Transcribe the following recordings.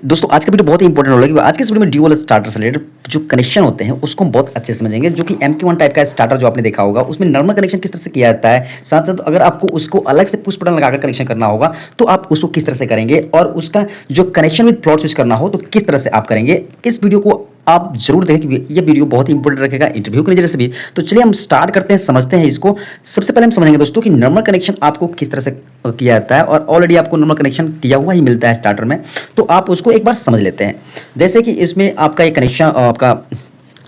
दोस्तों आज का वीडियो बहुत ही इंपॉर्टेंट होगा क्योंकि आज के इस वीडियो में ड्यूअल स्टार्टर से रिलेटेड जो कनेक्शन होते हैं उसको हम बहुत अच्छे से समझेंगे। जो कि MK1 टाइप का स्टार्टर जो आपने देखा होगा उसमें नॉर्मल कनेक्शन किस तरह से किया जाता है, साथ साथ अगर आपको उसको अलग से पुश बटन लगाकर कनेक्शन करना होगा तो आप उसको किस तरह से करेंगे, और उसका जो कनेक्शन विद फ्लोट स्विच करना हो तो किस तरह से आप करेंगे। इस वीडियो को आप जरूर देखें क्योंकि ये वीडियो बहुत ही इंपॉर्टेंट रखेगा इंटरव्यू की नजर से भी। तो चलिए हम स्टार्ट करते हैं, समझते हैं इसको। सबसे पहले हम समझेंगे दोस्तों कि नॉर्मल कनेक्शन आपको किस तरह से किया जाता है, और ऑलरेडी आपको नॉर्मल कनेक्शन किया हुआ ही मिलता है स्टार्टर में, तो आप उसको एक बार समझ लेते हैं। जैसे कि इसमें आपका एक कनेक्शन, आपका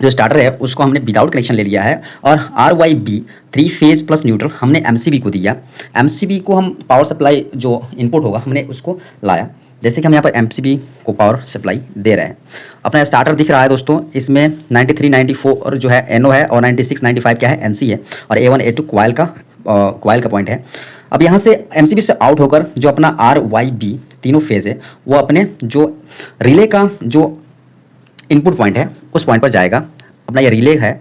जो स्टार्टर है उसको हमने विदाउट कनेक्शन ले लिया है, और RYB 3 फेज प्लस न्यूट्रल हमने MCB को दिया। MCB को हम पावर सप्लाई जो इनपुट होगा हमने उसको लाया। जैसे कि हम यहाँ पर MCB को पावर सप्लाई दे रहे हैं। अपना स्टार्टर दिख रहा है दोस्तों, इसमें 93 94 जो है NO है, और 96 95 क्या है NC है, और A1 A2 कॉइल का पॉइंट है। अब यहाँ से MCB से आउट होकर जो अपना RYB तीनों फेज है वो अपने जो रिले का जो इनपुट पॉइंट है उस पॉइंट पर जाएगा। अपना ये रिले है,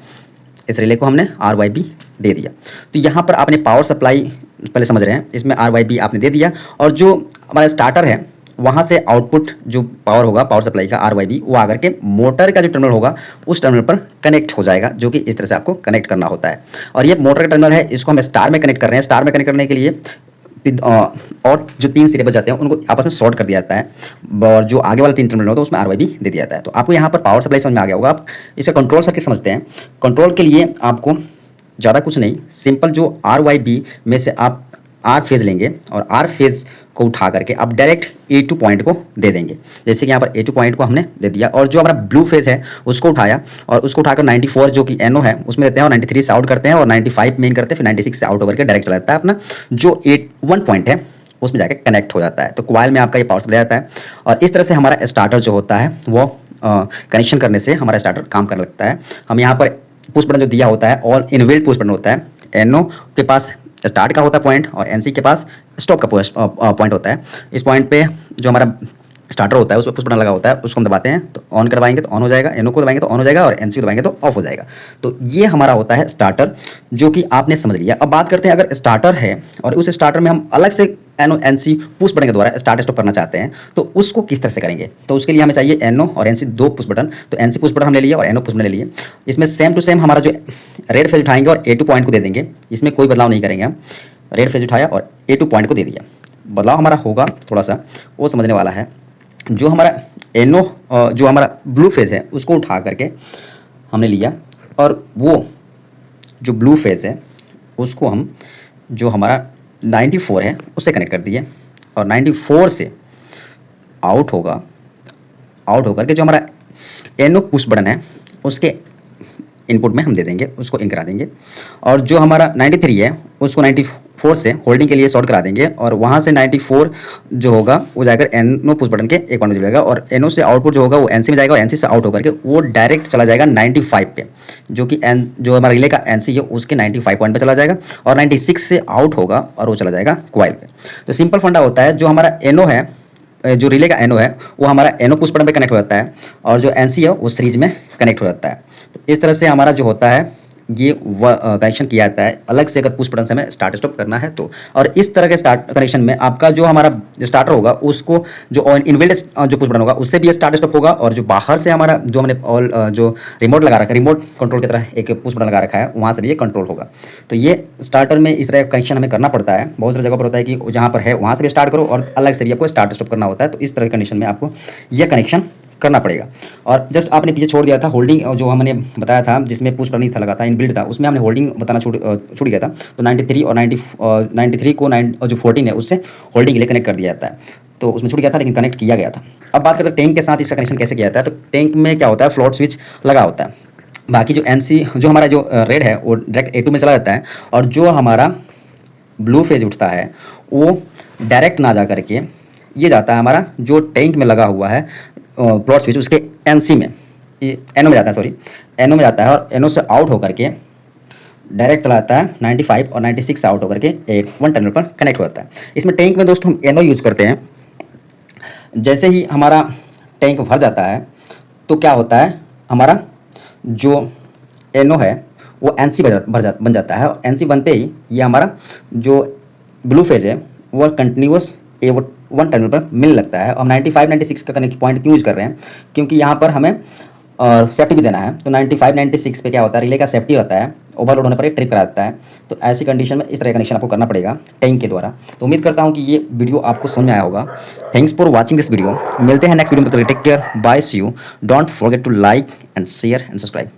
इस रिले को हमने RYB दे दिया। तो यहाँ पर आपने पावर सप्लाई पहले समझ रहे हैं, इसमें RYB आपने दे दिया, और जो हमारा स्टार्टर है वहाँ से आउटपुट जो पावर होगा पावर सप्लाई का RYB वो आकर के मोटर का जो टर्मिनल होगा उस टर्मिनल पर कनेक्ट हो जाएगा, जो कि इस तरह से आपको कनेक्ट करना होता है। और ये मोटर का टर्मिनल है, इसको हम स्टार में कनेक्ट कर रहे हैं। स्टार में कनेक्ट करने के लिए और जो 3 सिरे बच जाते हैं उनको आपस में शॉर्ट कर दिया जाता है, और जो आगे वाला 3 टर्मिनल होता है उसमें RYB दे दिया जाता है। तो आपको यहाँ पर पावर सप्लाई समझ में आ गया होगा। आप इसका कंट्रोल सर्किट समझते हैं। कंट्रोल के लिए आपको ज़्यादा कुछ नहीं, सिंपल जो RYB में से आप R फेज लेंगे और R फेज को उठा करके आप डायरेक्ट A2 पॉइंट को दे देंगे। जैसे कि यहाँ पर A2 पॉइंट को हमने दे दिया, और जो हमारा ब्लू फेज है उसको उठाया, और उसको उठाकर 94 जो कि NO है उसमें देते हैं, और 93 से आउट करते हैं, और 95 मेन करते हैं, फिर 96 से आउट होकर के डायरेक्ट चला जाता है अपना जो 1 पॉइंट है उसमें जाकर कनेक्ट हो जाता है। तो कॉइल में आपका ये पावर सप्लाई जाता है, और इस तरह से हमारा स्टार्टर जो होता है वो कनेक्शन करने से हमारा स्टार्टर काम करने लगता है। हम यहाँ पर पुश बटन जो दिया होता है ऑल इनबिल्ट पुश बटन होता है। NO के पास स्टार्ट का होता है पॉइंट, और NC के पास स्टॉप का पॉइंट होता है। इस पॉइंट पे जो हमारा स्टार्टर होता है उस पर पुश बटन लगा होता है, उसको हम दबाते हैं तो ऑन करवाएंगे तो ऑन हो जाएगा, NO को दबाएंगे तो ऑन हो जाएगा, और NC को दबाएंगे तो ऑफ हो जाएगा। तो ये हमारा होता है स्टार्टर, जो कि आपने समझ लिया। अब बात करते हैं, अगर स्टार्टर है और उस स्टार्टर में हम अलग से NO NC पुश बटन के द्वारा स्टार्ट स्टॉप करना चाहते हैं तो उसको किस तरह से करेंगे। तो उसके लिए हमें चाहिए NO और NC 2 पुश बटन। तो NC पुश बटन हमने लिया और NO पुश बटन ले लिए। इसमें सेम टू सेम हमारा जो रेड फेज उठाएंगे और A2 पॉइंट को दे देंगे, इसमें कोई बदलाव नहीं करेंगे हम। रेड फेज उठाया और A2 पॉइंट को दे दिया। बदलाव हमारा होगा थोड़ा सा, वो समझने वाला है। जो हमारा NO जो हमारा ब्लू फेज है उसको उठा करके हमने लिया, और वो जो ब्लू फेज है उसको हम जो हमारा 94 है उससे कनेक्ट कर दिए, और 94 से आउट होकर के जो हमारा NO पुश बटन है उसके इनपुट में हम दे देंगे, उसको इन करा देंगे। और जो हमारा 93 है उसको 94 से होल्डिंग के लिए शॉर्ट करा देंगे, और वहाँ से 94 जो होगा वो जाएगा NO पुश बटन के एक पॉइंट में जाएगा, और NO से आउटपुट जो होगा वो NC में जाएगा, और NC से आउट होकर के वो डायरेक्ट चला जाएगा 95 पे, जो कि जो हमारा रिले का NC है उसके 95 पॉइंट पे चला जाएगा, और 96 से आउट होगा और वो चला जाएगा कॉइल पे। तो सिंपल फंडा होता है, जो हमारा NO है, जो रिले का NO है वो हमारा NO पुश बटन पे कनेक्ट हो जाता है, और जो NC है वो सीरीज में कनेक्ट हो जाता है। तो इस तरह से हमारा जो होता है ये कनेक्शन किया जाता है अलग से, अगर पुश बटन से हमें स्टार्ट स्टॉप करना है तो। और इस तरह के स्टार्ट कनेक्शन में आपका जो हमारा स्टार्टर होगा उसको जो इनबिल्ट जो पुश बटन होगा उससे भी स्टार्ट स्टॉप होगा, और जो बाहर से हमारा जो हमने ऑल जो रिमोट लगा रखा है, रिमोट कंट्रोल की तरह एक पुश बटन लगा रखा है, वहाँ से भी ये कंट्रोल होगा। तो ये स्टार्टर में इस तरह कनेक्शन हमें करना पड़ता है। बहुत सारी जगह पर होता है कि जहाँ पर है वहाँ से भी स्टार्ट करो, और अलग से भी आपको स्टार्ट स्टॉप करना होता है। तो इस तरह के कंडीशन में आपको यह कनेक्शन करना पड़ेगा। और जस्ट आपने पीछे छोड़ दिया था होल्डिंग, जो हमने बताया था जिसमें पुश बटन नहीं था लगा था, इनबिल्ट था, उसमें हमने होल्डिंग बताना छूट गया था। तो 93 और 93 को जो 14 है उससे होल्डिंग के लिए कनेक्ट कर दिया जाता है। तो उसमें छूट गया था लेकिन कनेक्ट किया गया था। अब बात करते हैं टैंक के साथ इसका कनेक्शन कैसे किया जाता है। तो टैंक में क्या होता है, फ्लोट स्विच लगा होता है। बाकी जो NC जो हमारा जो रेड है वो डायरेक्ट A2 में चला जाता है, और जो हमारा ब्लू फेज उठता है वो डायरेक्ट ना जा करके ये जाता है हमारा जो टैंक में लगा हुआ है प्लॉट स्विच, उसके NC में, ये NO में जाता है, सॉरी NO में जाता है, और NO से आउट होकर के डायरेक्ट चला जाता है 95 और 96 से आउट होकर के 1 टर्मिनल पर कनेक्ट हो जाता है। इसमें टैंक में दोस्तों हम NO यूज़ करते हैं। जैसे ही हमारा टैंक भर जाता है तो क्या होता है, हमारा जो NO है वो NC बन जाता है, और NC बनते ही ये हमारा जो ब्लू फेज है वो कंटिन्यूस वन टर्मिनल पर मिलने लगता है। और 95 96 का कनेक्ट पॉइंट क्यों यूज़ कर रहे हैं, क्योंकि यहाँ पर हमें सेफ्टी भी देना है। तो 95 96 पे क्या होता है, रिले का सेफ्टी होता है, ओवरलोड होने पर ये ट्रिप कराता है। तो ऐसी कंडीशन में इस तरह का कनेक्शन आपको करना पड़ेगा टैंक के द्वारा। तो उम्मीद करता हूँ कि ये वीडियो आपको समझ में आया होगा। Thanks for watching this video. मिलते हैं नेक्स्ट वीडियो में, take care, bye, see you. Don't forget to like and share and subscribe.